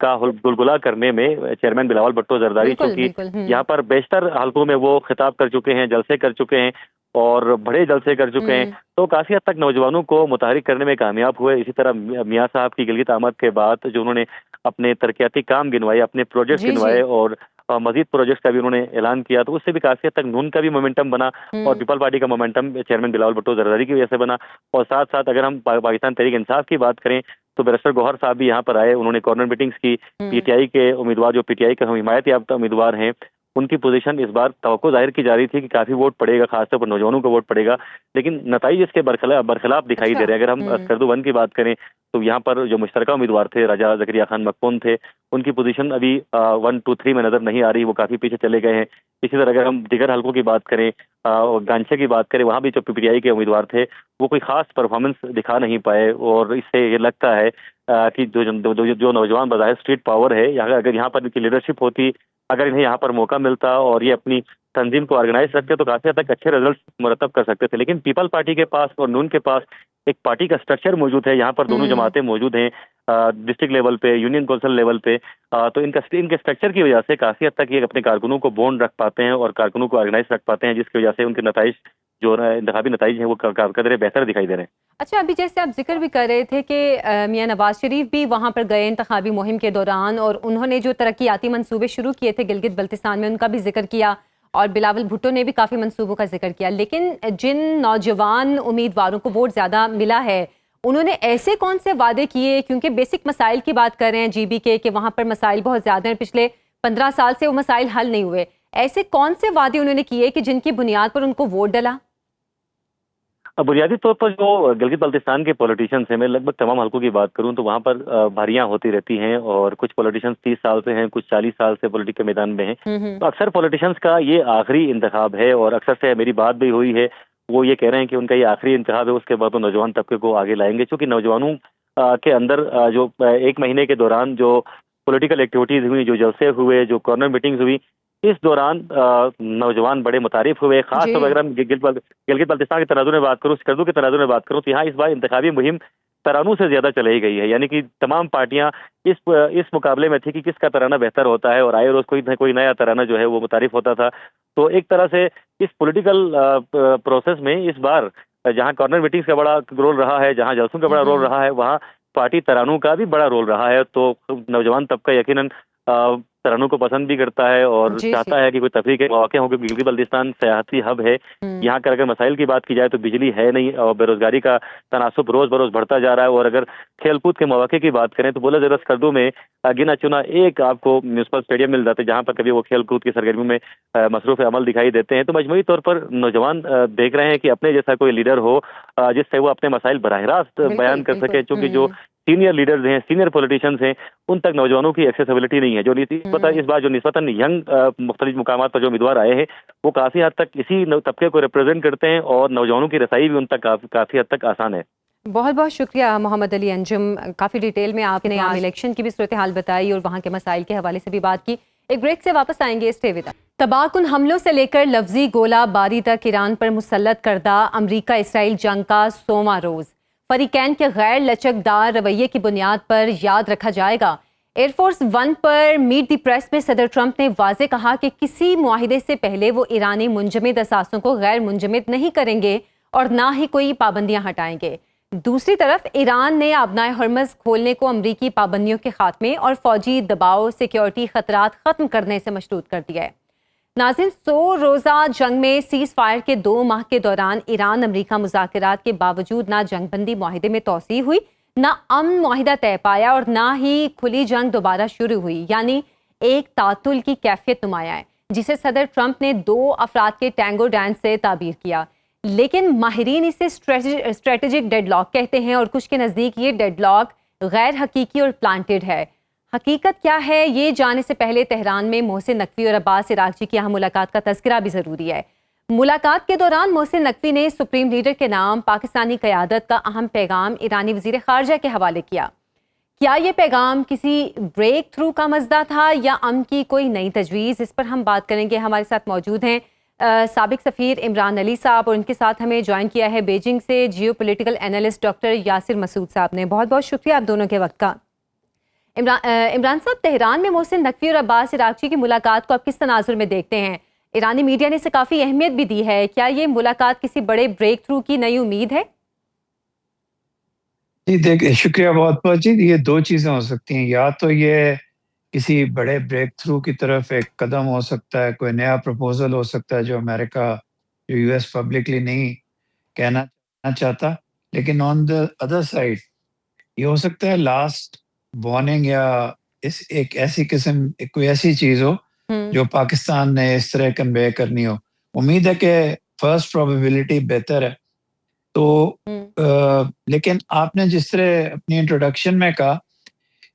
کا گلگلا کرنے میں چیئرمین بلاول بھٹو زرداری، بالکل چونکہ بالکل یہاں پر بیشتر حلقوں میں وہ خطاب کر چکے ہیں، جلسے کر چکے ہیں اور بڑے جلسے کر چکے ہیں، تو کافی حد تک نوجوانوں کو متحرک کرنے میں کامیاب ہوئے۔ اسی طرح میاں صاحب کی گلگت آمد کے بعد جو انہوں نے اپنے ترقیاتی کام گنوائے، اپنے پروجیکٹس جی گنوائے جی اور مزید پروجیکٹس کا بھی انہوں نے اعلان کیا، تو اس سے بھی کافی حد تک نون کا بھی مومنٹم بنا اور پیپل پارٹی کا مومنٹم چیئرمین بلاول بھٹو زرداری کی وجہ سے بنا۔ اور ساتھ ساتھ اگر ہم پاکستان تحریک انصاف کی بات کریں تو بیرسٹر گوہر صاحب بھی یہاں پر آئے، انہوں نے کارنر میٹنگز کی۔ پی ٹی آئی کے امیدوار جو پی ٹی آئی کے حمایت یافتہ امیدوار ہیں، ان کی پوزیشن اس بار توقع ظاہر کی جا رہی تھی کہ کافی ووٹ پڑے گا، خاص طور پر نوجوانوں کو ووٹ پڑے گا، لیکن نتائج اس کے برخلاف دکھائی دے رہے ہیں۔ اگر ہم اسکردو 1 کی بات کریں تو یہاں پر جو مشترکہ امیدوار تھے راجہ زکریا خان مقپون تھے، ان کی پوزیشن ابھی 1 2 3 میں نظر نہیں آ رہی، وہ کافی پیچھے چلے گئے ہیں۔ اسی طرح اگر ہم دیگر حلقوں کی بات کریں، گانچے کی بات کریں، وہاں بھی جو پی ٹی آئی کے امیدوار تھے وہ کوئی خاص پرفارمنس دکھا نہیں پائے، اور اس سے یہ لگتا ہے کہ جو نوجوان بظاہر اسٹریٹ پاور ہے، اگر یہاں پر ان کی لیڈرشپ ہوتی، اگر انہیں یہاں پر موقع ملتا اور یہ اپنی تنظیم کو آرگنائز رکھتے تو کافی حد تک اچھے ریزلٹس مرتب کر سکتے تھے۔ لیکن پیپل پارٹی کے پاس اور نون کے پاس ایک پارٹی کا سٹرکچر موجود ہے، یہاں پر دونوں جماعتیں موجود ہیں، ڈسٹرکٹ لیول پہ، یونین کونسل لیول پہ، تو ان کے سٹرکچر کی وجہ سے کافی حد تک یہ اپنے کارکنوں کو بونڈ رکھ پاتے ہیں اور کارکنوں کو آرگنائز رکھ پاتے ہیں، جس کی وجہ سے ان کے نتائج جو انتخابی نتائج ہیں وہ قدرے بہتر دکھائی دے رہے ہیں۔ اچھا، ابھی جیسے آپ ذکر بھی کر رہے تھے کہ میاں نواز شریف بھی وہاں پر گئے انتخابی مہم کے دوران، اور انہوں نے جو ترقیاتی منصوبے شروع کیے تھے گلگت بلتستان میں ان کا بھی ذکر کیا، اور بلاول بھٹو نے بھی کافی منصوبوں کا ذکر کیا، لیکن جن نوجوان امیدواروں کو ووٹ زیادہ ملا ہے انہوں نے ایسے کون سے وعدے کیے؟ کیونکہ بیسک مسائل کی بات کر رہے ہیں جی بی کے، کہ وہاں پر مسائل بہت زیادہ ہیں، پچھلے 15 سال سے وہ مسائل حل نہیں ہوئے، ایسے کون سے وعدے انہوں نے کیے کہ جن کی بنیاد پر ان کو ووٹ ڈلا؟ بنیادی طور پر جو گلگت بلتستان کے پولیٹیشینس ہیں، میں لگ بھگ تمام حلقوں کی بات کروں تو وہاں پر بھاریاں ہوتی رہتی ہیں، اور کچھ پولیٹیشینس 30 سال سے ہیں، کچھ 40 سال سے پولیٹک کے میدان میں ہیں، تو اکثر پولیٹیشینس کا یہ آخری انتخاب ہے، اور اکثر سے میری بات بھی ہوئی ہے، وہ یہ کہہ رہے ہیں کہ ان کا یہ آخری انتخاب ہے، اس کے بعد وہ نوجوان طبقے کو آگے لائیں گے، چونکہ نوجوانوں کے اندر جو 1 مہینے کے دوران جو پولیٹیکل ایکٹیویٹیز ہوئی، جو جلسے ہوئے، جو کارنر میٹنگز ہوئی، اس دوران نوجوان بڑے متعارف ہوئے، خاص طور پر اگر ہم گلگت بلتستان کے تناظر میں بات کروں، اسکردو کے تناظر میں بات کروں تو یہاں اس بار انتخابی مہم ترانوں سے زیادہ چلائی گئی ہے، یعنی کہ تمام پارٹیاں اس مقابلے میں تھی کہ کس کا ترانہ بہتر ہوتا ہے، اور آئے روز کوئی نیا ترانہ جو ہے وہ متعارف ہوتا تھا۔ تو ایک طرح سے اس پولیٹیکل پروسیس میں اس بار جہاں کارنر میٹنگز کا بڑا رول رہا ہے، جہاں جلسوں کا بڑا رول رہا ہے، وہاں پارٹی ترانوں کا بھی بڑا رول رہا ہے، تو نوجوان طبقہ یقیناً ترانوں کو پسند بھی کرتا ہے اور چاہتا ہے کہ کوئی تفریح کے مواقع ہوں، کیونکہ گلگت بلتستان سیاحتی ہب ہے، یہاں کا اگر مسائل کی بات کی جائے تو بجلی ہے نہیں، اور بے روزگاری کا تناسب روز بروز بڑھتا جا رہا ہے، اور اگر کھیل کود کے مواقع کی بات کریں تو بولا ضرورت اسکردو میں گنا چنا ایک آپ کو میونسپل اسٹیڈیم مل جاتے ہیں جہاں پر کبھی وہ کھیل کود کی سرگرمیوں میں مصروف عمل دکھائی دیتے ہیں۔ تو مجموعی طور پر نوجوان دیکھ رہے ہیں کہ اپنے جیسا کوئی لیڈر ہو جس سے وہ اپنے مسائل براہ راست بیان کر سکے، چونکہ جو سینئر لیڈرز ہیں، سینئر پولیٹیشینز ہیں، ان تک نوجوانوں کی ایکسیسیبلٹی نہیں ہے، جو اس بار جو نسبتاً ینگ مختلف مقامات پر جو امیدوار آئے ہیں وہ کافی حد تک اسی طبقے کو ریپرزینٹ کرتے ہیں، اور نوجوانوں کی رسائی بھی ان تک کافی حد تک آسان ہے۔ بہت بہت شکریہ محمد علی انجم، کافی ڈیٹیل میں آپ نے الیکشن کی بھی صورتحال بتائی اور وہاں کے مسائل کے حوالے سے بھی بات کی۔ ایک بریک سے واپس آئیں گے، اسٹے ود اس۔ تباہ کن حملوں سے لے کر لفظی گولہ باری تک ایران پر مسلط کردہ امریکہ اسرائیل جنگ کا 100واں روز فریقین کے غیر لچکدار رویے کی بنیاد پر یاد رکھا جائے گا۔ ایئر فورس 1 پر میٹ دی پریس میں صدر ٹرمپ نے واضح کہا کہ کسی معاہدے سے پہلے وہ ایرانی منجمد اثاثوں کو غیر منجمد نہیں کریں گے اور نہ ہی کوئی پابندیاں ہٹائیں گے۔ دوسری طرف ایران نے آبنائے ہرمز کھولنے کو امریکی پابندیوں کے خاتمے اور فوجی دباؤ سیکیورٹی خطرات ختم کرنے سے مشروط کر دیا ہے۔ ناظرین، 100 روزہ جنگ میں سیز فائر کے 2 ماہ کے دوران ایران امریکہ مذاکرات کے باوجود نہ جنگ بندی معاہدے میں توسیع ہوئی، نہ امن معاہدہ طے پایا اور نہ ہی کھلی جنگ دوبارہ شروع ہوئی، یعنی ایک تعطل کی کیفیت نمایاں ہے جسے صدر ٹرمپ نے 2 افراد کے ٹینگو ڈانس سے تعبیر کیا۔ لیکن ماہرین اسے اسٹریٹجک ڈیڈ لاک کہتے ہیں، اور کچھ کے نزدیک یہ ڈیڈ لاک غیر حقیقی اور پلانٹڈ ہے۔ حقیقت کیا ہے، یہ جانے سے پہلے تہران میں محسن نقوی اور عباس عراقچی کی اہم ملاقات کا تذکرہ بھی ضروری ہے۔ ملاقات کے دوران محسن نقوی نے سپریم لیڈر کے نام پاکستانی قیادت کا اہم پیغام ایرانی وزیر خارجہ کے حوالے کیا۔ کیا یہ پیغام کسی بریک تھرو کا مزدہ تھا یا امن کی کوئی نئی تجویز؟ اس پر ہم بات کریں گے۔ ہمارے ساتھ موجود ہیں سابق سفیر عمران علی صاحب، اور ان کے ساتھ ہمیں جوائن کیا ہے بیجنگ سے geopolitical analyst doctor Yasir Masood صاحب نے۔ بہت بہت شکریہ آپ دونوں کے وقت کا۔ عمران صاحب، تہران میں محسن نقوی اور عباس عراقچی کی ملاقات کو آپ کس تناظر میں دیکھتے ہیں؟ ایرانی میڈیا نے اسے کافی اہمیت بھی دی ہے، کیا یہ ملاقات کسی بڑے بریک تھرو کی نئی امید ہے؟ جی دیکھیں، شکریہ بہت بہت جی. یہ دو چیزیں ہو سکتی ہیں، یا تو یہ کسی بڑے بریک تھرو کی طرف ایک قدم ہو سکتا ہے، کوئی نیا پروپوزل ہو سکتا ہے جو امریکہ جو یو ایس پبلکلی نہیں کہنا چاہتا، لیکن آن دا ادر سائڈ یہ ہو سکتا ہے لاسٹ وارننگ یا ایک ایسی قسم کوئی ایسی چیز ہو جو پاکستان نے اس طرح کنوے کرنی ہو. امید ہے کہ فرسٹ پروبیبلٹی بہتر ہے. تو لیکن آپ نے جس طرح اپنی انٹروڈکشن میں کہا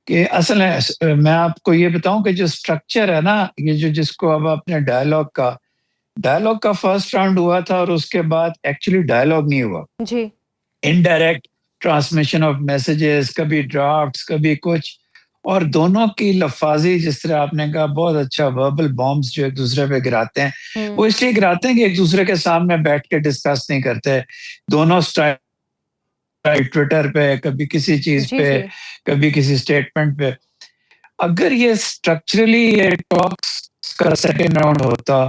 کہ اصل ہے، میں آپ کو یہ بتاؤں کہ جو اسٹرکچر ہے نا، یہ جو جس کو اب اپنے ڈائلاگ کا فرسٹ راؤنڈ ہوا تھا، اور اس کے بعد ایکچولی ڈائلاگ نہیں ہوا جی، انڈائریکٹ ٹرانسمیشن آف میسیجز، کبھی ڈرافٹس، کبھی کچھ، اور دونوں کی لفاظی جس طرح آپ نے کہا بہت اچھا وربل بامبس جو ایک دوسرے پہ گراتے ہیں، وہ اس لیے گراتے ہیں کہ ایک دوسرے کے سامنے بیٹھ کے ڈسکس نہیں کرتے. دونوں ٹویٹر پہ، کبھی کسی چیز جی، پہ، جی، کبھی کسی اسٹیٹمنٹ پہ. اگر یہ اسٹرکچرلی یہ ٹاکس کا سیکنڈ راؤنڈ ہوتا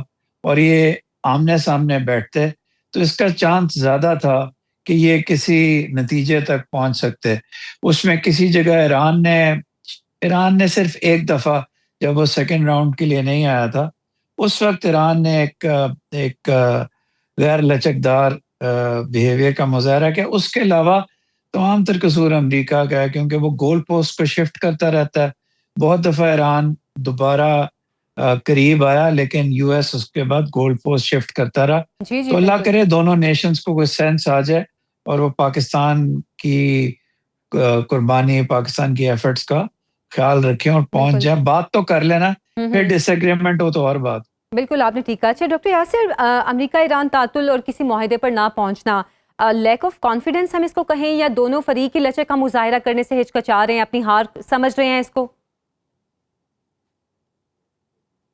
اور یہ آمنے سامنے بیٹھتے تو اس کا چانس زیادہ تھا کہ یہ کسی نتیجے تک پہنچ سکتے. اس میں کسی جگہ ایران نے صرف ایک دفعہ جب وہ سیکنڈ راؤنڈ کے لیے نہیں آیا تھا، اس وقت ایران نے ایک غیر لچکدار بیہیویئر کا مظاہرہ کیا. اس کے علاوہ تمام تر قصور امریکہ کا ہے، کیونکہ وہ گول پوسٹ کو شفٹ کرتا رہتا ہے. بہت دفعہ ایران دوبارہ قریب آیا، لیکن یو ایس اس کے بعد گول پوسٹ شفٹ کرتا رہا. جی، جی، تو اللہ بالکل. کرے دونوں نیشنز کو کوئی سینس آ جائے اور وہ پاکستان کی قربانی، پاکستان کی ایفرٹس کا خیال رکھیں اور پہنچ بالکل. جائیں. بات تو کر لینا، پھر ڈس ایگریمنٹ ہو تو اور بات. بالکل آپ نے ٹھیک کہا. اچھا ڈاکٹر یاسر، امریکہ ایران تعطل اور کسی معاہدے پر نہ پہنچنا، لیک آف کانفیڈنس ہم اس کو کہیں، یا دونوں فریق ہی لچک کا مظاہرہ کرنے سے ہچکچا رہے ہیں، اپنی ہار سمجھ رہے ہیں اس کو؟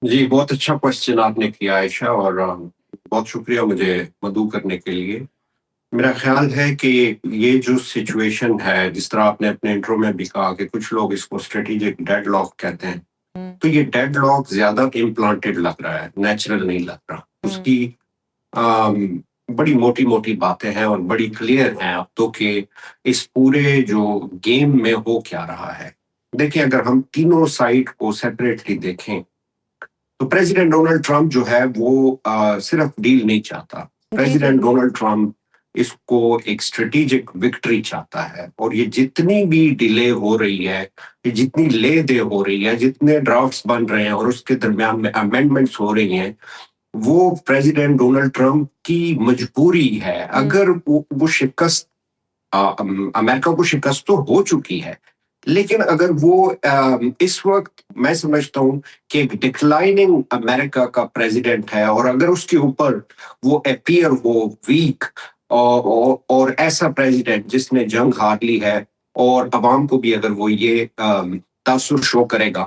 جی، بہت اچھا کوشچن آپ نے کیا عائشہ، اور بہت شکریہ مجھے مدعو کرنے کے لیے. میرا خیال ہے کہ یہ جو سچویشن ہے، جس طرح آپ نے اپنے انٹرو میں بھی کہا کہ کچھ لوگ اس کو اسٹریٹجک ڈیڈ لاک کہتے ہیں، تو یہ ڈیڈ لاک زیادہ امپلانٹڈ لگ رہا ہے، نیچرل نہیں لگ رہا. اس کی بڑی موٹی موٹی باتیں ہیں اور بڑی کلیئر ہیں اب تو کہ اس پورے جو گیم میں ہو کیا رہا ہے. دیکھیں، اگر ہم تینوں سائڈ کو سیپریٹلی دیکھیں تو پریزیڈنٹ ڈونلڈ ٹرمپ جو ہے وہ صرف ڈیل نہیں چاہتا. پریزیڈنٹ ڈونلڈ ٹرمپ اس کو ایک اسٹریٹجک وکٹری چاہتا ہے، اور یہ جتنی بھی ڈیلے ہو رہی ہے، یہ جتنی لے دے ہو رہی ہے، جتنے ڈرافٹس بن رہے ہیں اور اس کے درمیان میں امینڈمنٹس ہو رہی ہیں، وہ پریزیڈنٹ ڈونلڈ ٹرمپ کی مجبوری ہے. اگر وہ شکست، امریکہ کو شکست تو ہو چکی ہے، لیکن اگر وہ اس وقت میں سمجھتا ہوں کہ ایک ڈکلائننگ امریکہ کا پریزیڈنٹ ہے، اور اگر اس کے اوپر وہ اپیئر ہو ویک اور ایسا پریزیڈنٹ جس نے جنگ ہار لی ہے، اور عوام کو بھی اگر وہ یہ تاثر شو کرے گا،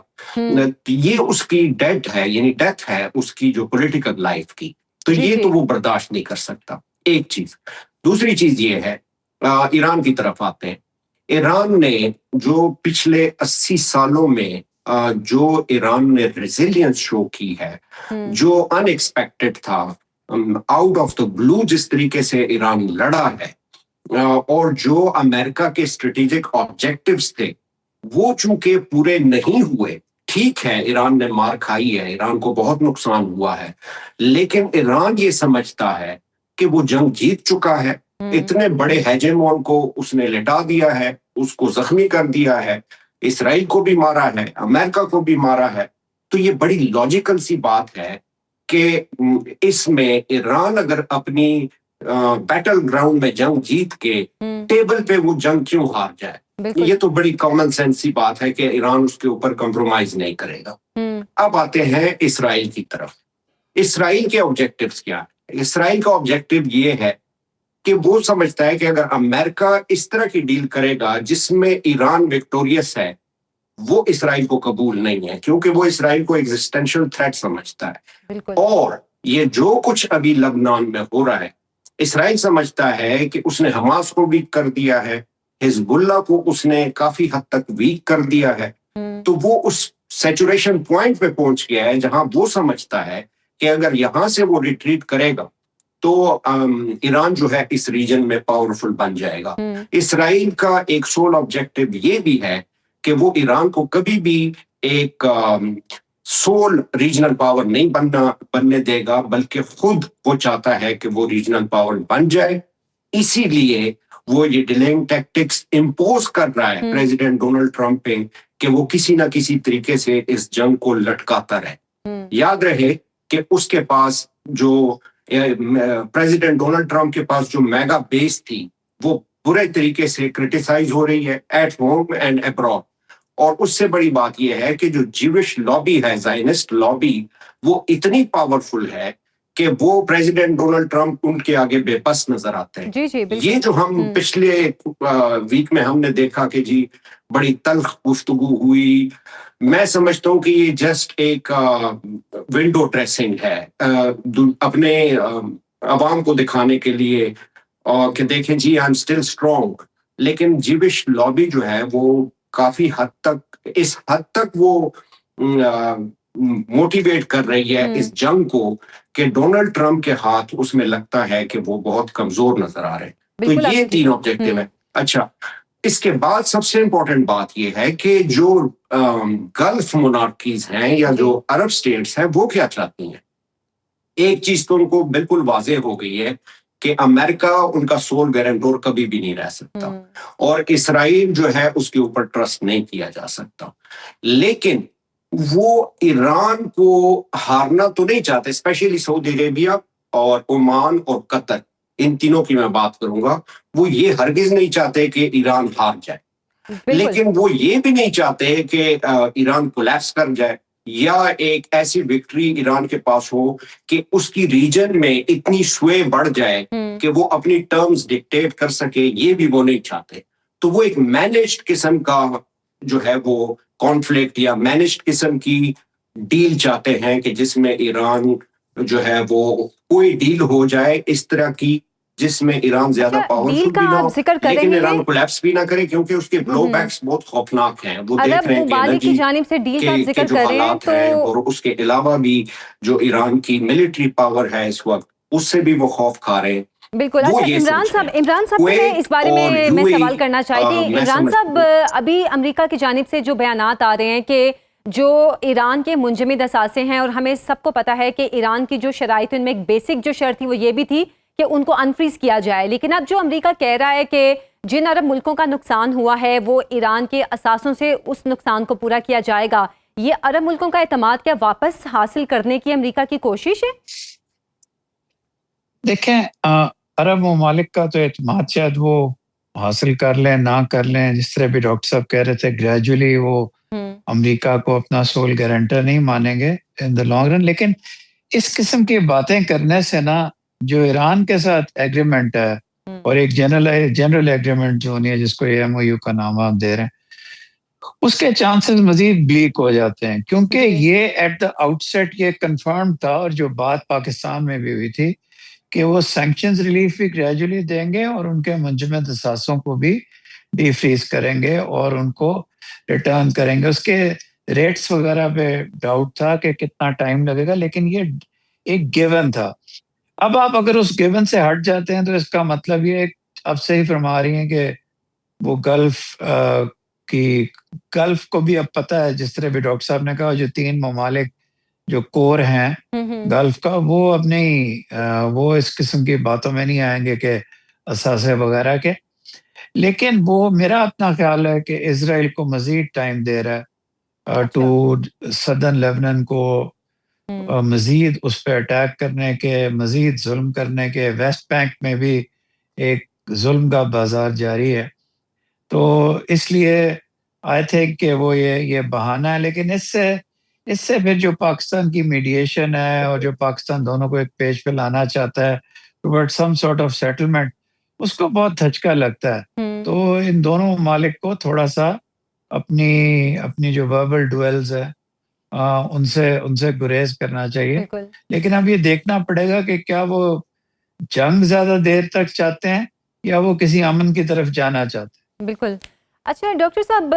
یہ اس کی ڈیتھ ہے، یعنی ڈیتھ ہے اس کی جو پولیٹیکل لائف کی، تو یہ تو وہ برداشت نہیں کر سکتا. ایک چیز. دوسری چیز یہ ہے، ایران کی طرف آتے ہیں. ایران نے جو پچھلے 80 سالوں میں جو ایران نے ریزیلینس شو کی ہے، جو ان ایکسپیکٹڈ تھا، آؤٹ آف دا بلو جس طریقے سے ایران لڑا ہے، اور جو امریکہ کے اسٹریٹجک آبجیکٹیوز تھے وہ چونکہ پورے نہیں ہوئے. ٹھیک ہے، ایران نے مار کھائی ہے، ایران کو بہت نقصان ہوا ہے، لیکن ایران یہ سمجھتا ہے کہ وہ جنگ جیت چکا ہے. اتنے بڑے ہیجمون کو اس نے لٹا دیا ہے، اس کو زخمی کر دیا ہے، اسرائیل کو بھی مارا ہے، امریکہ کو بھی مارا ہے. تو یہ بڑی لاجیکل سی بات ہے کہ اس میں ایران اگر اپنی بیٹل گراؤنڈ میں جنگ جیت کے ٹیبل پہ وہ جنگ کیوں ہار جائے. یہ تو بڑی کامن سینس سی بات ہے کہ ایران اس کے اوپر کمپرومائز نہیں کرے گا. اب آتے ہیں اسرائیل کی طرف. اسرائیل کے آبجیکٹیوز کیا ہے؟ اسرائیل کا آبجیکٹیو یہ ہے کہ وہ سمجھتا ہے کہ اگر امریکہ اس طرح کی ڈیل کرے گا جس میں ایران وکٹوریس ہے، وہ اسرائیل کو قبول نہیں ہے، کیونکہ وہ اسرائیل کو ایگزسٹینشل تھریٹ سمجھتا ہے. اور یہ جو کچھ ابھی لبنان میں ہو رہا ہے، اسرائیل سمجھتا ہے کہ اس نے حماس کو ویک کر دیا ہے، حزب اللہ کو اس نے کافی حد تک ویک کر دیا ہے، تو وہ اس سیچوریشن پوائنٹ پہ پہنچ گیا ہے جہاں وہ سمجھتا ہے کہ اگر یہاں سے وہ ریٹریٹ کرے گا تو ایران جو ہے اس ریجن میں پاورفل بن جائے گا. اسرائیل کا ایک سول آبجیکٹو یہ بھی ہے کہ وہ ایران کو کبھی بھی ایک سول ریجنل پاور نہیں بننے دے گا، بلکہ خود وہ چاہتا ہے کہ وہ ریجنل پاور بن جائے. اسی لیے وہ یہ ڈیلنگ ٹیکٹکس امپوز کر رہا ہے پریزیڈنٹ ڈونلڈ ٹرمپ پہ کہ وہ کسی نہ کسی طریقے سے اس جنگ کو لٹکاتا رہے. یاد رہے کہ اس کے پاس جو پریزیڈنٹ ڈونلڈ ٹرمپ کے پاس جو میگا بیس تھی وہ برے طریقے سے کرٹیسائز ہو رہی ہے ایٹ ہوم اینڈ ابراڈ. اور اس سے بڑی بات یہ ہے کہ جو جیوش لابی ہے، زائنسٹ لابی، وہ اتنی پاورفل ہے کہ وہ پریزیڈنٹ ڈونلڈ ٹرمپ ان کے آگے بے بس نظر آتے ہیں. یہ جو ہم پچھلے ویک میں ہم نے دیکھا کہ جی بڑی تلخ گفتگو ہوئی، میں سمجھتا ہوں کہ یہ جسٹ ایک ونڈو ڈریسنگ ہے اپنے عوام کو دکھانے کے لیے کہ دیکھیں جی آئی ایم اسٹل اسٹرانگ. لیکن جیوش لابی جو ہے وہ کافی حد تک، اس حد تک وہ موٹیویٹ کر رہی ہے اس جنگ کو کہ ڈونلڈ ٹرمپ کے ہاتھ اس میں لگتا ہے کہ وہ بہت کمزور نظر آ رہے ہیں. تو یہ تین آبجیکٹو ہے. اچھا، اس کے بعد سب سے امپورٹنٹ بات یہ ہے کہ جو گلف مونارکیز ہیں یا جو عرب سٹیٹس ہیں وہ کیا چاہتی ہیں. ایک چیز تو ان کو بالکل واضح ہو گئی ہے کہ امریکہ ان کا سول گارنٹور کبھی بھی نہیں رہ سکتا، اور اسرائیل جو ہے اس کے اوپر ٹرسٹ نہیں کیا جا سکتا. لیکن وہ ایران کو ہارنا تو نہیں چاہتے، اسپیشلی سعودی عربیہ اور عمان اور قطر، ان تینوں کی میں بات کروں گا. وہ یہ ہرگز نہیں چاہتے کہ ایران ہار جائے، لیکن وہ یہ بھی نہیں چاہتے کہ ایران کولیپس کر جائے یا ایک ایسی وکٹری ایران کے پاس ہو کہ اس کی ریجن میں اتنی سوئے بڑھ جائے کہ وہ اپنی ٹرمز ڈکٹیٹ کر سکے. یہ بھی وہ نہیں چاہتے. تو وہ ایک مینجڈ قسم کا جو ہے وہ کانفلکٹ یا مینجڈ قسم کی ڈیل چاہتے ہیں کہ جس میں ایران جو ہے وہ کوئی ڈیل ہو جائے اس طرح کی جس میں ایران زیادہ پاورفل بھی نہ ہو لیکن ایران کولیپس بھی نہ کرے، کیونکہ اس کے بلو بیکس بہت خوفناک ہیں. وہ دیکھ رہے ہیں کہ انرجی کی جانب سے ڈیل کا ذکر جو حالات ہیں، اور اس کے علاوہ بھی جو ایران کی ملٹری پاور ہے اس وقت اس سے بھی وہ خوف کھا رہے ہیں. بالکل. اچھا، عمران صاحب سے اس بارے میں سوال کرنا چاہتی ہوں. عمران صاحب، ابھی امریکہ کی جانب سے جو بیانات آ رہے ہیں کہ جو ایران کے منجمد اثاثے ہیں، اور ہمیں سب کو پتا ہے کہ ایران کی جو شرائط، ان میں ایک بیسک جو شرط تھی وہ یہ بھی تھی کہ ان کو انفریز کیا جائے، لیکن اب جو امریکہ کہہ رہا ہے کہ جن عرب ملکوں کا نقصان ہوا ہے وہ ایران کے اثاثوں سے اس نقصان کو پورا کیا جائے گا. یہ عرب ملکوں کا اعتماد کیا واپس حاصل کرنے کی امریکہ کی کوشش ہے؟ دیکھیں، عرب ممالک کا تو اعتماد شاید وہ حاصل کر لیں نہ کر لیں، جس طرح بھی ڈاکٹر صاحب کہہ رہے تھے گریجولی وہ امریکہ کو اپنا سول گارنٹر نہیں مانیں گے ان دا لانگ رن. لیکن اس قسم کی باتیں کرنے سے نا، جو ایران کے ساتھ ایگریمنٹ ہے اور ایک جنرل ایگریمنٹ جو نہیں ہے جس کو MOU کا نام آپ دے رہے ہیں، اس کے چانسز مزید بلیک ہو جاتے ہیں، کیونکہ یہ ایٹ دا آؤٹ سیٹ یہ کنفرم تھا، اور جو بات پاکستان میں بھی ہوئی تھی کہ وہ سینکشنز ریلیف بھی گریجولی دیں گے اور ان کے منجمد اثاثوں کو بھی ڈی فریز کریں گے اور ان کو ریٹرن کریں گے. اس کے ریٹس وغیرہ پہ ڈاؤٹ تھا کہ کتنا ٹائم لگے گا، لیکن یہ ایک گیون تھا. اب آپ اگر اس گیون سے ہٹ جاتے ہیں تو اس کا مطلب یہ اب صحیح فرما رہی ہیں کہ وہ گلف کو بھی اب پتہ ہے، جس طرح بھی ڈاکٹر صاحب نے کہا، جو 3 ممالک جو کور ہیں گلف کا، وہ اب نہیں، وہ اس قسم کی باتوں میں نہیں آئیں گے کہ اثاثے وغیرہ کے. لیکن وہ میرا اپنا خیال ہے کہ اسرائیل کو مزید ٹائم دے رہا ہے ٹو سدرن لیبنان کو مزید اس پہ اٹیک کرنے کے، مزید ظلم کرنے کے. ویسٹ بینک میں بھی ایک ظلم کا بازار جاری ہے. تو اس لیے آئی تھنک کہ وہ یہ بہانہ ہے. لیکن اس سے پھر جو پاکستان کی میڈیشن ہے اور جو پاکستان دونوں کو ایک پیج پہ لانا چاہتا ہے toward some sort of settlement, اس کو بہت دھچکا لگتا ہے. تو ان دونوں ممالک کو تھوڑا سا اپنی جو وربل ڈویلز ہے ان سے گریز کرنا چاہیے. لیکن اب یہ دیکھنا پڑے گا کہ کیا وہ جنگ زیادہ دیر تک چاہتے ہیں یا وہ کسی امن کی طرف جانا چاہتے ہیں. بالکل. اچھا ڈاکٹر صاحب،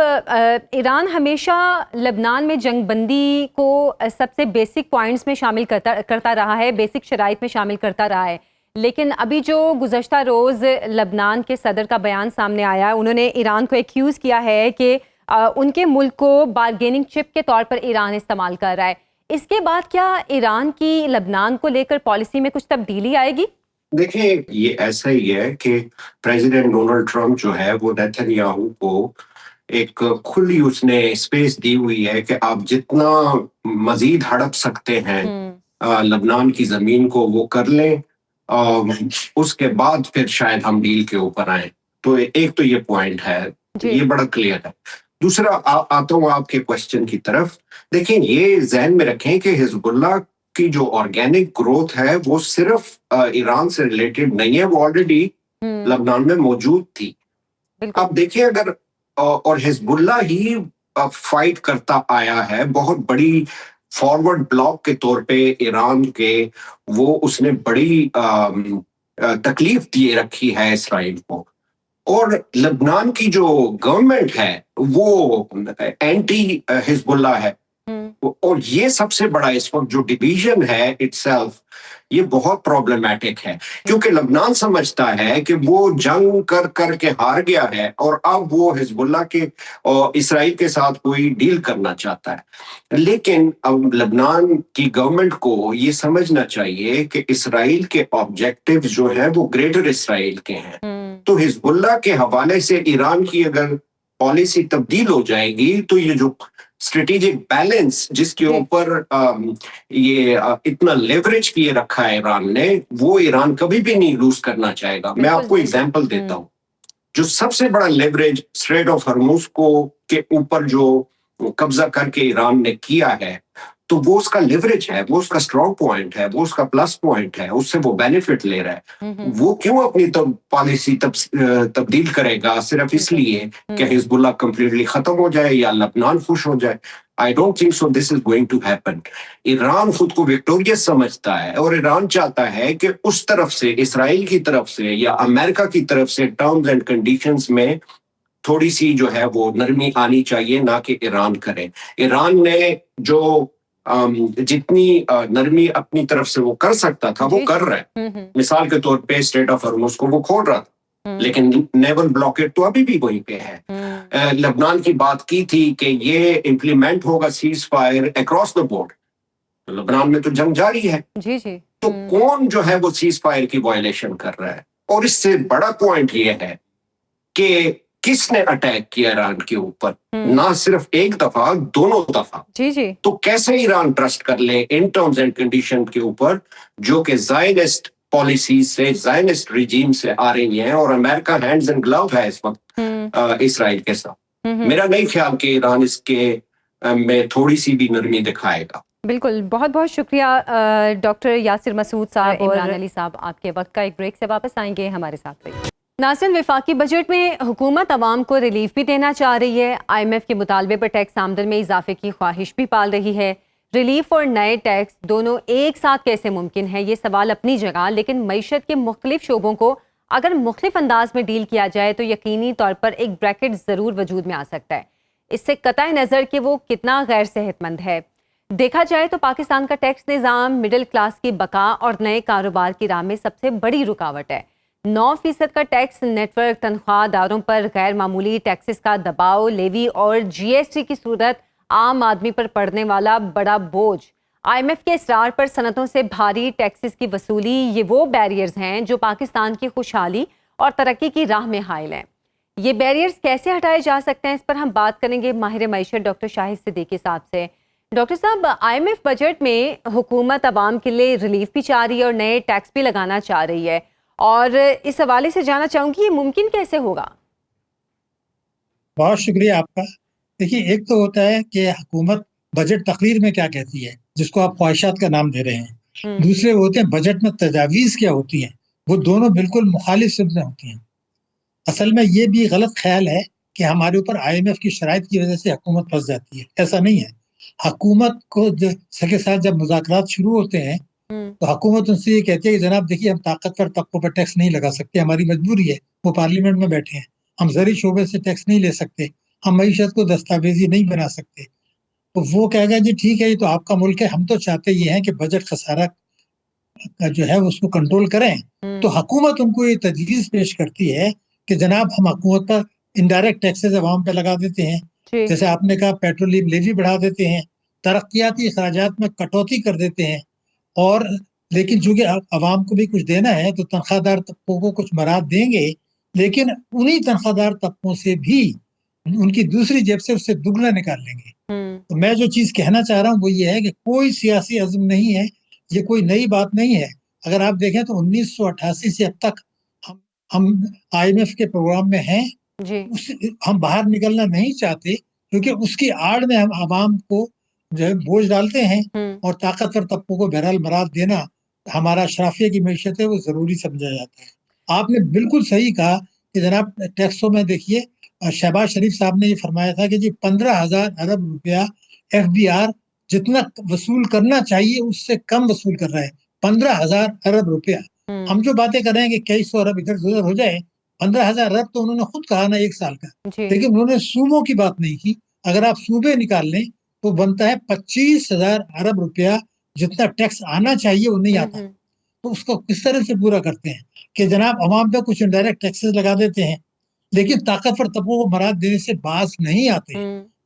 ایران ہمیشہ لبنان میں جنگ بندی کو سب سے بیسک پوائنٹس میں شامل کرتا رہا ہے، بیسک شرائط میں شامل کرتا رہا ہے، لیکن ابھی جو گزشتہ روز لبنان کے صدر کا بیان سامنے آیا، انہوں نے ایران کو ایکیوز کیا ہے کہ ان کے ملک کو بارگیننگ چپ کے طور پر ایران استعمال کر رہا ہے. اس کے بعد کیا ایران کی لبنان کو لے کر پالیسی میں کچھ تبدیلی آئے گی؟ دیکھیں، یہ ایسا ہی ہے کہ پریزیڈنٹ ڈونلڈ ٹرمپ جو ہے وہ نیتن یاہو کو ایک کھلی اس نے اسپیس دی ہوئی ہے کہ آپ جتنا مزید ہڑپ سکتے ہیں لبنان کی زمین کو وہ کر لیں، اس کے بعد پھر شاید ہم ڈیل کے اوپر آئیں. تو ایک تو یہ پوائنٹ ہے، یہ بڑا کلیئر ہے. دوسرا آتا ہوں آپ کے کوشچن کی طرف. دیکھیں، یہ ذہن میں رکھیں کہ حزب اللہ کی جو آرگینک گروتھ ہے وہ صرف ایران سے ریلیٹڈ نہیں ہے، وہ آلریڈی لبنان میں موجود تھی. اب دیکھیں، اگر اور حزب اللہ ہی فائٹ کرتا آیا ہے بہت بڑی فارورڈ بلاک کے طور پہ ایران کے، وہ اس نے بڑی تکلیف دیے رکھی ہے اسرائیل کو. اور لبنان کی جو گورنمنٹ ہے وہ اینٹی حزب اللہ ہے، اور یہ سب سے بڑا اس وقت جو ڈویژن ہے اٹ سیلف، یہ بہت پرابلمٹک ہے، کیونکہ لبنان سمجھتا ہے کہ وہ جنگ کر کر کے ہار گیا ہے اور اب وہ حزب اللہ کے اور اسرائیل کے ساتھ کوئی ڈیل کرنا چاہتا ہے. لیکن اب لبنان کی گورنمنٹ کو یہ سمجھنا چاہیے کہ اسرائیل کے آبجیکٹیو جو ہیں وہ گریٹر اسرائیل کے ہیں. تو حزب اللہ کے حوالے سے ایران کی اگر پالیسی تبدیل ہو جائے گی تو یہ جو اسٹریٹجک بیلنس جس کے اوپر یہ اتنا لیوریج کیے رکھا ہے ایران نے، وہ ایران کبھی بھی نہیں لوز کرنا چاہے گا. میں آپ کو ایگزامپل دیتا ہوں. جو سب سے بڑا لیوریج اسٹریٹ آف ہرموز کو کے اوپر جو قبضہ کر کے ایران نے کیا ہے، تو وہ اس کا لیوریج ہے، وہ اس کا اسٹرانگ پوائنٹ ہے، وہ اس کا پلس پوائنٹ ہے، اس سے وہ بینیفٹ لے رہا ہے. وہ کیوں اپنی پالیسی تبدیل کرے گا صرف اس لیے کہ حزب اللہ کمپلیٹلی ختم ہو جائے یا لبنان خوش ہو جائے؟ I don't think so this is going to happen. Iran خود کو وکٹوریس سمجھتا ہے اور ایران چاہتا ہے کہ اس طرف سے، اسرائیل کی طرف سے یا امریکہ کی طرف سے ٹرمز اینڈ کنڈیشنز میں تھوڑی سی جو ہے وہ نرمی آنی چاہیے، نہ کہ ایران کرے. ایران نے جو جتنی نرمی اپنی طرف سے وہ کر سکتا تھا وہ کر رہا ہے. مثال کے طور پہ اسٹریٹ آف ہرموز کو وہ کھول رہا تھا، لیکن نیول بلاکیڈ تو ابھی بھی وہیں پہ ہے. لبنان کی بات کی تھی کہ یہ امپلیمنٹ ہوگا cease fire across the board. لبنان میں تو جنگ جاری ہے، تو کون جو ہے وہ سیز فائر کی وائلیشن کر رہا ہے؟ اور اس سے بڑا پوائنٹ یہ ہے کہ کس نے اٹیک کیا ایران کے اوپر؟ نہ صرف ایک دفعہ، دونوں دفعہ. تو کیسے ایران ٹرسٹ کر لے ان ٹرمز اینڈ کنڈیشن کے اوپر جو کہ زائنسٹ پالیسیز سے، زائنسٹ ریجیم سے آ رہی ہیں، اور امریکہ ہینڈز اینڈ گلو ہے اس وقت اسرائیل کے ساتھ. میرا نہیں خیال کہ ایران اس کے میں تھوڑی سی بھی نرمی دکھائے گا. بالکل. بہت بہت شکریہ ڈاکٹر یاسر مسعود صاحب اور عمران علی صاحب. آپ کے وقت کا ایک بریک سے واپس آئیں گے، ہمارے ساتھ رہیے. ناظرین، وفاقی بجٹ میں حکومت عوام کو ریلیف بھی دینا چاہ رہی ہے. IMF کے مطالبے پر ٹیکس آمدن میں اضافے کی خواہش بھی پال رہی ہے. ریلیف اور نئے ٹیکس دونوں ایک ساتھ کیسے ممکن ہے، یہ سوال اپنی جگہ، لیکن معیشت کے مختلف شعبوں کو اگر مختلف انداز میں ڈیل کیا جائے تو یقینی طور پر ایک بریکٹ ضرور وجود میں آ سکتا ہے. اس سے قطع نظر کہ وہ کتنا غیر صحت مند ہے. دیکھا جائے تو پاکستان کا ٹیکس نظام مڈل کلاس کی بقا اور نئے کاروبار کی راہ میں سب سے بڑی رکاوٹ ہے. 9% کا ٹیکس نیٹ ورک تنخواہ داروں پر غیر معمولی ٹیکسز کا دباؤ، لیوی اور GST کی صورت عام آدمی پر پڑنے والا بڑا بوجھ. IMF کے اصرار پر صنعتوں سے بھاری ٹیکسز کی وصولی، یہ وہ بیریئرز ہیں جو پاکستان کی خوشحالی اور ترقی کی راہ میں حائل ہیں. یہ بیریئرز کیسے ہٹائے جا سکتے ہیں، اس پر ہم بات کریں گے ماہر معیشت ڈاکٹر شاہد صدیقی صاحب سے. ڈاکٹر صاحب، IMF بجٹ میں حکومت عوام کے لیے ریلیف بھی چاہ رہی ہے اور نئے ٹیکس بھی لگانا چاہ رہی ہے، اور اس حوالے سے جاننا چاہوں گی یہ ممکن کیسے ہوگا؟ بہت شکریہ آپ کا. دیکھیے، ایک تو ہوتا ہے کہ حکومت بجٹ تقریر میں کیا کہتی ہے، جس کو آپ خواہشات کا نام دے رہے ہیں. دوسرے ہوتے ہیں بجٹ میں تجاویز کیا ہوتی ہیں، وہ دونوں بالکل مخالف سمتیں ہوتی ہیں. اصل میں یہ بھی غلط خیال ہے کہ ہمارے اوپر IMF کی شرائط کی وجہ سے حکومت پھنس جاتی ہے. ایسا نہیں ہے. حکومت کو کے ساتھ جب مذاکرات شروع ہوتے ہیں تو حکومت ان سے یہ کہتی ہے کہ جناب دیکھیے، ہم طاقتور طبقوں پر ٹیکس نہیں لگا سکتے، ہماری مجبوری ہے. وہ پارلیمنٹ میں بیٹھے ہیں، ہم زرعی شعبے سے ٹیکس نہیں لے سکتے, ہم معیشت کو دستاویزی نہیں بنا سکتے. تو وہ کہے گا جی ٹھیک ہے یہ تو آپ کا ملک ہے, ہم تو چاہتے یہ ہیں کہ بجٹ خسارہ کا جو ہے اس کو کنٹرول کریں. تو حکومت ان کو یہ تجویز پیش کرتی ہے کہ جناب ہم حکومت پر انڈائریکٹ ٹیکسز عوام پہ لگا دیتے ہیں, جیسے آپ نے کہا پیٹرولیم لیوی بڑھا دیتے ہیں, ترقیاتی اخراجات میں کٹوتی کر دیتے ہیں, اور لیکن چونکہ عوام کو بھی کچھ دینا ہے تو تنخواہ دار طبقوں کو کچھ مراد دیں گے, لیکن انہی تنخواہ دار طبقوں سے بھی ان کی دوسری جیب سے اس سے دگنا نکال لیں گے. تو میں جو چیز کہنا چاہ رہا ہوں وہ یہ ہے کہ کوئی سیاسی عزم نہیں ہے, یہ کوئی نئی بات نہیں ہے. اگر آپ دیکھیں تو 1988 سے اب تک ہم IMF کے پروگرام میں ہیں, ہم باہر نکلنا نہیں چاہتے کیونکہ اس کی آڑ میں ہم عوام کو جو ہے بوجھ ڈالتے ہیں, اور طاقتور طبقوں کو بہرحال مراد دینا ہمارا اشرافیہ کی معیشت ہے وہ ضروری سمجھا جاتا ہے. آپ نے بالکل صحیح کہا کہ جناب ٹیکسوں میں دیکھیے شہباز شریف صاحب نے یہ فرمایا تھا کہ جی 15,000 ارب روپیہ FBR جتنا وصول کرنا چاہیے اس سے کم وصول کر رہا ہے. 15,000 ارب روپیہ. ہم جو باتیں کر رہے ہیں کہ کئی سو ارب ادھر ادھر ہو جائے, 15,000 ارب تو انہوں نے خود کہا نا ایک سال کا, لیکن انہوں نے صوبوں کی بات نہیں کی. اگر آپ صوبے نکال لیں تو بنتا ہے 25,000 ارب روپیہ, جتنا ٹیکس آنا چاہیے وہ نہیں آتا. تو اس کو کس طرح سے پورا کرتے ہیں کہ جناب عوام پہ کچھ انڈائریکٹ ٹیکسز لگا دیتے ہیں, لیکن طاقتور طبقوں کو مراد دینے سے باز نہیں آتے.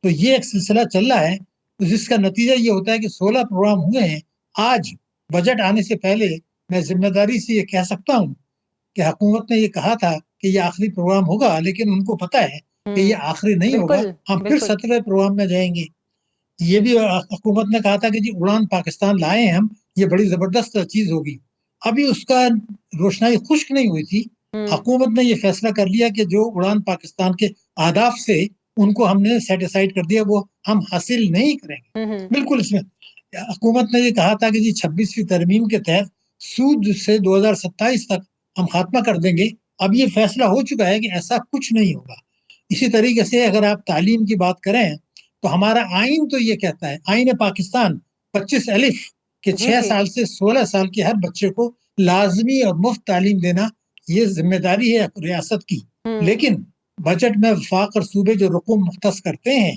تو یہ ایک سلسلہ چل رہا ہے, جس کا نتیجہ یہ ہوتا ہے کہ 16 پروگرام ہوئے ہیں. آج بجٹ آنے سے پہلے میں ذمہ داری سے یہ کہہ سکتا ہوں کہ حکومت نے یہ کہا تھا کہ یہ آخری پروگرام ہوگا, لیکن ان کو پتا ہے کہ یہ آخری نہیں ہوگا, ہم پھر 17 پروگرام میں جائیں گے. یہ بھی حکومت نے کہا تھا کہ جی اڑان پاکستان لائے ہیں ہم, یہ بڑی زبردست چیز ہوگی. ابھی اس کا روشنائی خشک نہیں ہوئی تھی, حکومت نے یہ فیصلہ کر لیا کہ جو اڑان پاکستان کے اہداف سے ان کو ہم نے سیٹ اسائڈ کر دیا وہ ہم حاصل نہیں کریں گے. بالکل اس میں حکومت نے یہ کہا تھا کہ جی 26ویں ترمیم کے تحت سود سے 2027 تک ہم خاتمہ کر دیں گے. اب یہ فیصلہ ہو چکا ہے کہ ایسا کچھ نہیں ہوگا. اسی طریقے سے اگر آپ تعلیم کی بات کریں تو ہمارا آئین تو یہ کہتا ہے, آئین پاکستان 25 الف کہ 6 سال سے 16 سال کے ہر بچے کو لازمی اور مفت تعلیم دینا یہ ذمہ داری ہے ریاست کی. لیکن بجٹ میں وفاق اور صوبے جو رقوم مختص کرتے ہیں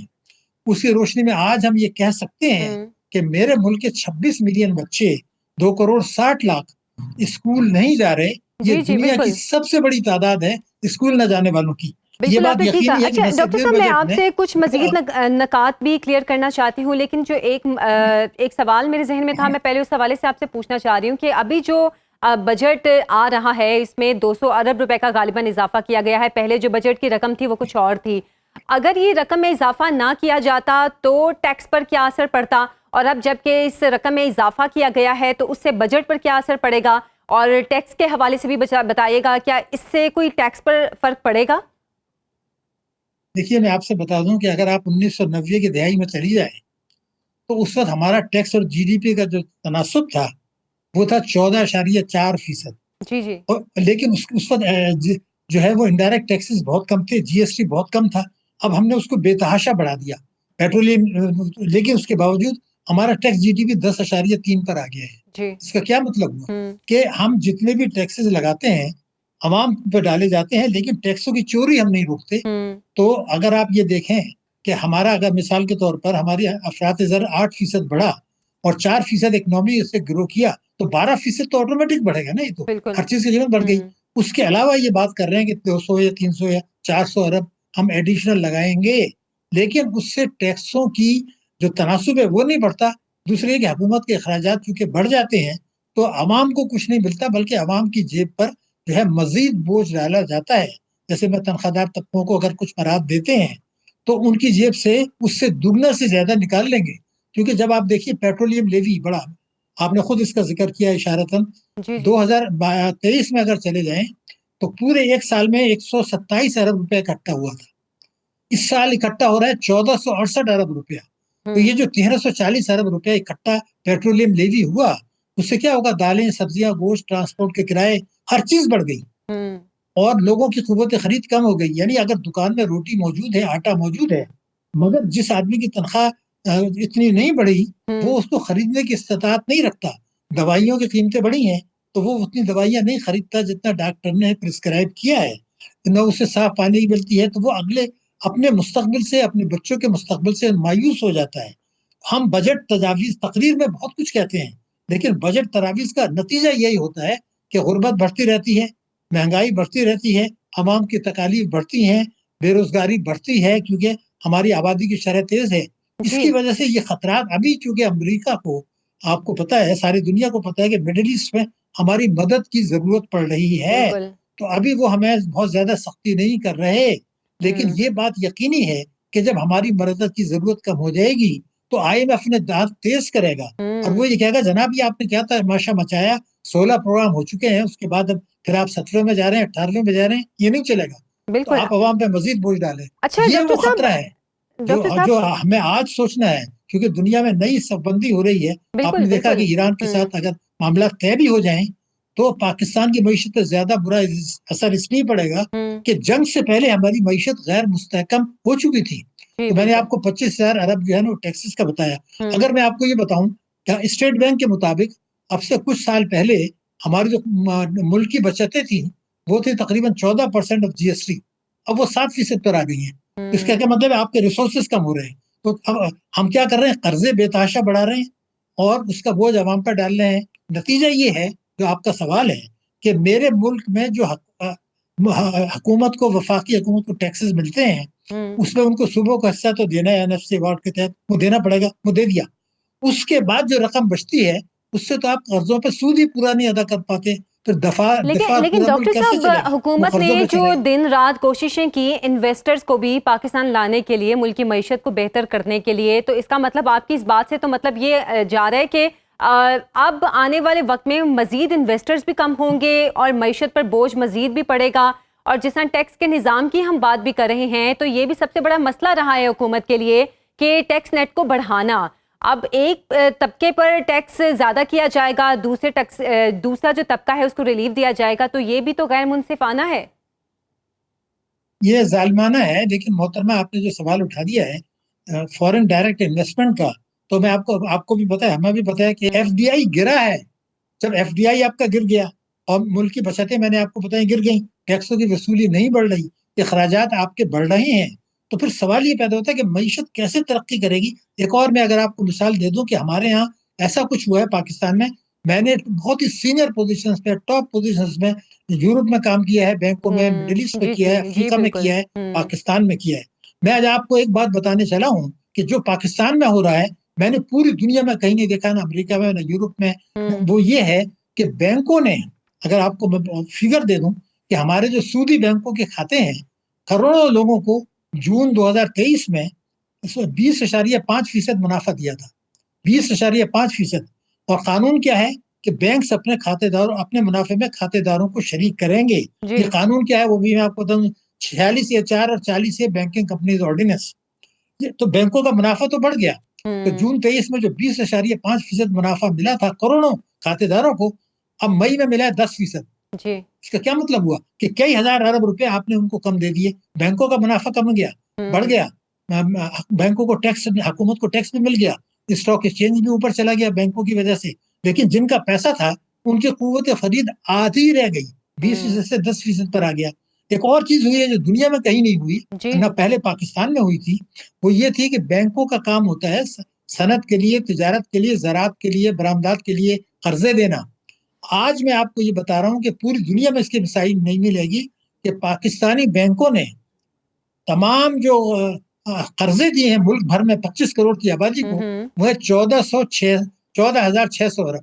اس کی روشنی میں آج ہم یہ کہہ سکتے ہیں کہ میرے ملک کے 26 ملین بچے 2 کروڑ 60 لاکھ اسکول نہیں جا رہے. یہ دنیا کی سب سے بڑی تعداد ہے اسکول نہ جانے والوں کی. بالکل آپ نے ٹھیک ہے. اچھا ڈاکٹر صاحب میں آپ سے کچھ مزید نکات بھی کلیئر کرنا چاہتی ہوں, لیکن جو ایک سوال میرے ذہن میں تھا میں پہلے اس حوالے سے آپ سے پوچھنا چاہ رہی ہوں کہ ابھی جو بجٹ آ رہا ہے اس میں 200 ارب روپے کا غالباً اضافہ کیا گیا ہے. پہلے جو بجٹ کی رقم تھی وہ کچھ اور تھی. اگر یہ رقم میں اضافہ نہ کیا جاتا تو ٹیکس پر کیا اثر پڑتا, اور اب جب کہ اس رقم میں اضافہ کیا گیا ہے تو اس سے بجٹ پر کیا اثر پڑے گا, اور ٹیکس کے حوالے سے بھی بتائیے گا کیا اس سے کوئی ٹیکس پر فرق پڑے گا؟ دیکھیے میں آپ سے بتا دوں کہ اگر آپ 1990 کی دہائی میں چلی جائیں تو اس وقت ہمارا ٹیکس اور GDP کا جو تناسب تھا وہ تھا 14.4%. جی جی. لیکن اس وقت جو ہے وہ انڈائریکٹ ٹیکسز بہت کم تھے, GST بہت کم تھا. اب ہم نے اس کو بے تحاشا بڑھا دیا پیٹرولیم, لیکن اس کے باوجود ہمارا ٹیکس GDP 10.3 پر آ گیا ہے. اس کا کیا مطلب ہوا کہ ہم جتنے بھی ٹیکسز لگاتے ہیں عوام پہ ڈالے جاتے ہیں, لیکن ٹیکسوں کی چوری ہم نہیں روکتے. تو اگر آپ یہ دیکھیں کہ ہمارا اگر مثال کے طور پر ہماری افراط زر 8% بڑھا اور 4% اکنامی اس سے گرو کیا تو 12% تو آٹومیٹک بڑھے گا نا. یہ تو ہر چیز کی قیمت بڑھ گئی. اس کے علاوہ یہ بات کر رہے ہیں کہ 200 یا 300 یا 400 ارب ہم ایڈیشنل لگائیں گے, لیکن اس سے ٹیکسوں کی جو تناسب ہے وہ نہیں بڑھتا. دوسرے کہ حکومت کے اخراجات چونکہ بڑھ جاتے ہیں تو عوام کو کچھ نہیں ملتا, بلکہ عوام کی جیب پر جو ہے مزید بوجھ ڈالا جاتا ہے. جیسے میں تنخواہ دار طبقوں کو اگر کچھ مراد دیتے ہیں تو ان کی جیب سے اس سے دگنا سے زیادہ نکال لیں گے. کیونکہ جب آپ دیکھیے پیٹرولیم لیوی بڑا, آپ نے خود اس کا ذکر کیا اشارتاً, 2023 میں اگر چلے جائیں تو پورے ایک سال میں 127 ارب روپے اکٹھا ہوا تھا. اس سال اکٹھا ہو رہا ہے 1468 ارب روپیہ. تو یہ جو 1340 ارب روپے اکٹھا پیٹرولیم لیوی ہوا, اس سے کیا ہوگا؟ دالیں, سبزیاں, گوشت, ٹرانسپورٹ کے کرائے, ہر چیز بڑھ گئی اور لوگوں کی قوت خرید کم ہو گئی. یعنی اگر دکان میں روٹی موجود ہے, آٹا موجود ہے, مگر جس آدمی کی تنخواہ اتنی نہیں بڑھی وہ اس کو خریدنے کی استطاعت نہیں رکھتا. دوائیوں کی قیمتیں بڑھی ہیں تو وہ اتنی دوائیاں نہیں خریدتا جتنا ڈاکٹر نے پرسکرائب کیا ہے. نہ اسے صاف پانی ملتی ہے، تو وہ اگلے اپنے مستقبل سے، اپنے بچوں کے مستقبل سے مایوس ہو جاتا ہے۔ ہم بجٹ تجاویز تقریر میں بہت کچھ کہتے ہیں، لیکن بجٹ تجاویز کا نتیجہ یہی ہوتا ہے کہ غربت بڑھتی رہتی ہے، مہنگائی بڑھتی رہتی ہے، عوام کی تکالیف بڑھتی ہیں، بے روزگاری بڑھتی ہے کیونکہ ہماری آبادی کی شرح تیز ہے۔ اس جی کی وجہ سے یہ خطرات ابھی، چونکہ امریکہ کو، آپ کو پتا ہے، ساری دنیا کو پتا ہے کہ مڈل ایسٹ میں ہماری مدد کی ضرورت پڑ رہی ہے، بالکل۔ تو ابھی وہ ہمیں بہت زیادہ سختی نہیں کر رہے، لیکن یہ بات یقینی ہے کہ جب ہماری مدد کی ضرورت کم ہو جائے گی تو IMF نے دانت تیز کرے گا، اور وہ یہ کہے گا جناب یہ آپ نے کیا تماشا مچایا، 16 پروگرام ہو چکے ہیں، اس کے بعد اب پھر آپ 17 میں جا رہے ہیں، 18 میں جا رہے ہیں، یہ نہیں چلے گا، تو بالکل۔ آپ عوام پہ مزید بوجھ ڈالیں۔ اچھا یہ ڈاکٹر وہ خطرہ صاحب، ہے جو جو ہمیں آج سوچنا ہے، کیونکہ دنیا میں نئی صف بندی ہو رہی ہے۔ آپ بالکل نے دیکھا بالکل۔ کہ ایران کے ساتھ اگر معاملات طے بھی ہو جائیں تو پاکستان کی معیشت پہ زیادہ برا اثر اس لیے پڑے گا کہ جنگ سے پہلے ہماری معیشت غیر مستحکم ہو چکی تھی۔ جی تو میں نے بالکل۔ آپ کو 25,000 ارب جو ہے نا وہ ٹیکسز کا بتایا۔ اگر میں آپ کو یہ بتاؤں کہ اسٹیٹ بینک کے مطابق اب سے کچھ سال پہلے ہماری جو ملک کی بچتیں تھیں وہ تھی تقریباً 14% آف GST، اب وہ 7% پر آ گئی ہیں۔ اس کا کیا مطلب ہے؟ آپ کے ریسورسز کم ہو رہے ہیں، تو اب ہم کیا کر رہے ہیں؟ قرضے بے تحاشا بڑھا رہے ہیں اور اس کا بوجھ عوام پر ڈال رہے ہیں۔ نتیجہ یہ ہے جو آپ کا سوال ہے کہ میرے ملک میں جو حکومت کو، وفاقی حکومت کو ٹیکسز ملتے ہیں اس میں ان کو صوبوں کا حصہ تو دینا ہے، NFC ایوارڈ کے تحت وہ دینا پڑے گا، وہ دے دیا۔ اس کے بعد جو رقم بچتی ہے اس سے تو آپ قرضوں پہ سود ہی پورا نہیں ادا کر پاتے، پھر لیکن ڈاکٹر صاحب، حکومت نے جو دن رات کوششیں کی انویسٹرز کو بھی پاکستان لانے کے لیے، ملک کی معیشت کو بہتر کرنے کے لیے، تو اس کا مطلب آپ کی اس بات سے تو مطلب یہ جا رہا ہے کہ اب آنے والے وقت میں مزید انویسٹرز بھی کم ہوں گے اور معیشت پر بوجھ مزید بھی پڑے گا، اور جس طرح ٹیکس کے نظام کی ہم بات بھی کر رہے ہیں تو یہ بھی سب سے بڑا مسئلہ رہا ہے حکومت کے لیے کہ ٹیکس نیٹ کو بڑھانا۔ اب ایک طبقے پر ٹیکس زیادہ کیا جائے گا، دوسرا جو طبقہ ہے اس کو ریلیف دیا جائے گا، تو یہ بھی تو غیر منصفانہ ہے۔ یہ ظالمانہ ہے، لیکن محترمہ آپ نے جو سوال اٹھا دیا ہے فورن ڈائریکٹ انویسٹمنٹ کا، تو میں آپ کو بھی پتا ہے، ہمیں بھی پتا ہے کہ FDI گرا ہے۔ جب FDI آپ کا گر گیا اور ملک کی بچتیں میں نے آپ کو بتائی گر گئیں، ٹیکسوں کی وصولی نہیں بڑھ رہی، اخراجات آپ کے بڑھ رہے ہیں، تو پھر سوال یہ پیدا ہوتا ہے کہ معیشت کیسے ترقی کرے گی۔ ایک اور میں اگر آپ کو مثال دے دوں کہ ہمارے ہاں ایسا کچھ ہوا ہے پاکستان میں نے بہت ہی سینئر پوزیشنز پہ، ٹاپ پوزیشنز میں یورپ میں کام کیا ہے، بینکوں میں، مڈل ایسٹ میں کیا ہے، افریقہ میں کیا ہے، پاکستان میں کیا ہے۔ میں آج آپ کو ایک بات بتانے چلا ہوں کہ جو پاکستان میں ہو رہا ہے میں نے پوری دنیا میں کہیں نہیں دیکھا، نہ امریکہ میں نہ یورپ میں، وہ یہ ہے کہ بینکوں نے، اگر آپ کو میں فگر دے دوں کہ ہمارے جو سودی بینکوں کے کھاتے ہیں، کروڑوں لوگوں کو جون 2023 میں 20.5% منافع دیا تھا، 20.5%۔ اور قانون کیا ہے کہ بینکس اپنے کھاتے داروں، اپنے منافع میں کھاتے داروں کو شریک کریں گے۔ یہ قانون کیا ہے وہ بھی میں آپ کو بتاؤں، 46A4 اور 40A بینکنگ کمپنیز آرڈیننس۔ تو بینکوں کا منافع تو بڑھ گیا، تو جون 23 میں جو 20.5% منافع ملا تھا کروڑوں کھاتے داروں کو، اب مئی میں ملا ہے 10%۔ اس کا کیا مطلب ہوا کہ کئی ہزار ارب روپے آپ نے ان کو کم دے دیے، بینکوں کا منافع کم گیا، بڑھ گیا، بینکوں کو ٹیکس، حکومت کو ٹیکس بھی مل گیا، اسٹاک ایکسچینج بھی اوپر چلا گیا بینکوں کی وجہ سے، لیکن جن کا پیسہ تھا ان کی قوت خرید آدھی رہ گئی، 20% سے 10% پر آ گیا۔ ایک اور چیز ہوئی ہے جو دنیا میں کہیں نہیں ہوئی، نہ پہلے پاکستان میں ہوئی تھی، وہ یہ تھی کہ بینکوں کا کام ہوتا ہے صنعت کے لیے، تجارت کے لیے، زراعت کے لیے، برآمدات کے لیے قرضے دینا۔ آج میں آپ کو یہ بتا رہا ہوں کہ پوری دنیا میں اس کی مثال نہیں ملے گی کہ پاکستانی بینکوں نے تمام جو قرضے دیے ہیں ملک بھر میں 25 کروڑ کی آبادی کو، وہ 14,600 ارب۔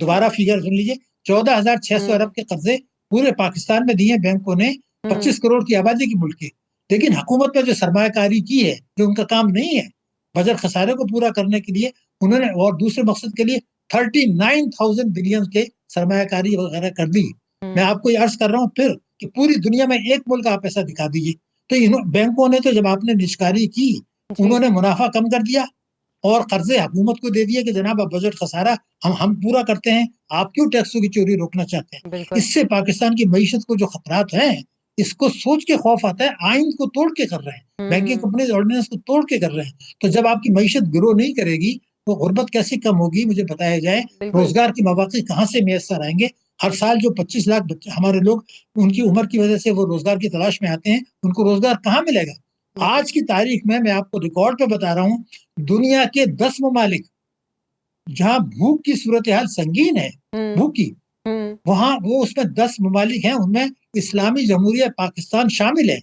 دوبارہ فگر سن لیجیے، 14,600 ارب کے قرضے پورے پاکستان میں دیے بینکوں نے 25 کروڑ کی آبادی کی ملک کے۔ لیکن حکومت نے جو سرمایہ کاری کی ہے، جو ان کا کام نہیں ہے، بجٹ خسارے کو پورا کرنے کے لیے انہوں نے اور دوسرے مقصد کے لیے 39,000 بلین کے سرمایہ کاری وغیرہ کر دی۔ میں آپ کو یہ عرض کر رہا ہوں پھر کہ پوری دنیا میں ایک ملک آپ ایسا دکھا دیجیے۔ تو بینکوں نے تو جب آپ نے نشکاری کی انہوں نے منافع کم کر دیا اور قرضے حکومت کو دے دیے کہ جناب اب بجٹ خسارہ ہم پورا کرتے ہیں، آپ کیوں ٹیکسوں کی چوری روکنا چاہتے ہیں۔ اس سے پاکستان کی معیشت کو جو خطرات ہیں اس کو سوچ کے خوف آتا ہے۔ آئین کو توڑ کے کر رہے ہیں، بینکنگ کمپنیز آرڈیننس کو توڑ کے کر رہے ہیں، تو جب آپ کی معیشت گرو نہیں کرے گی تو غربت کیسے کم ہوگی؟ مجھے بتایا جائے روزگار کے مواقع کہاں سے میسر آئیں گے؟ ہر سال جو 25 لاکھ بچے ہمارے لوگ ان کی عمر کی وجہ سے وہ روزگار کی تلاش میں آتے ہیں، ان کو روزگار کہاں ملے گا؟ آج کی تاریخ میں آپ کو ریکارڈ پہ بتا رہا ہوں، دنیا کے 10 ممالک جہاں بھوک کی صورتحال سنگین ہے، بھوک کی، وہاں وہ اس میں 10 ممالک ہیں، ان میں اسلامی جمہوریہ پاکستان شامل ہے۔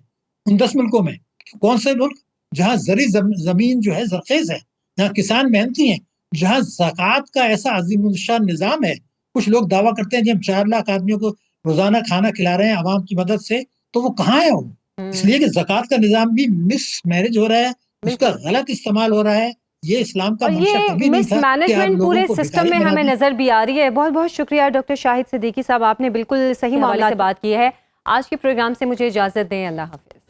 ان 10 ملکوں میں کون سے ملک؟ جہاں زرعی زمین جو ہے زرخیز ہے، جہاں کسان محنتی ہیں، جہاں زکوٰۃ کا ایسا عظیم الشان نظام ہے۔ کچھ لوگ دعویٰ کرتے ہیں کہ ہم 4 لاکھ آدمیوں کو روزانہ کھانا کھلا رہے ہیں عوام کی مدد سے، تو وہ کہاں ہے وہ؟ اس لیے کہ زکوٰۃ کا نظام بھی مس میرج ہو رہا ہے، اس کا غلط استعمال ہو رہا ہے۔ یہ اسلام کا اور منشا یہ کبھی نہیں مس تھا کہ آپ مینجمنٹ لوگوں پورے کو سسٹم بھکاری میں بنا ہمیں دیں۔ نظر بھی آ رہی ہے۔ بہت بہت شکریہ ڈاکٹر شاہد صدیقی صاحب، آپ نے بالکل صحیح معاملات سے بات کی ہے۔ آج کے پروگرام سے مجھے اجازت دیں، اللہ حافظ۔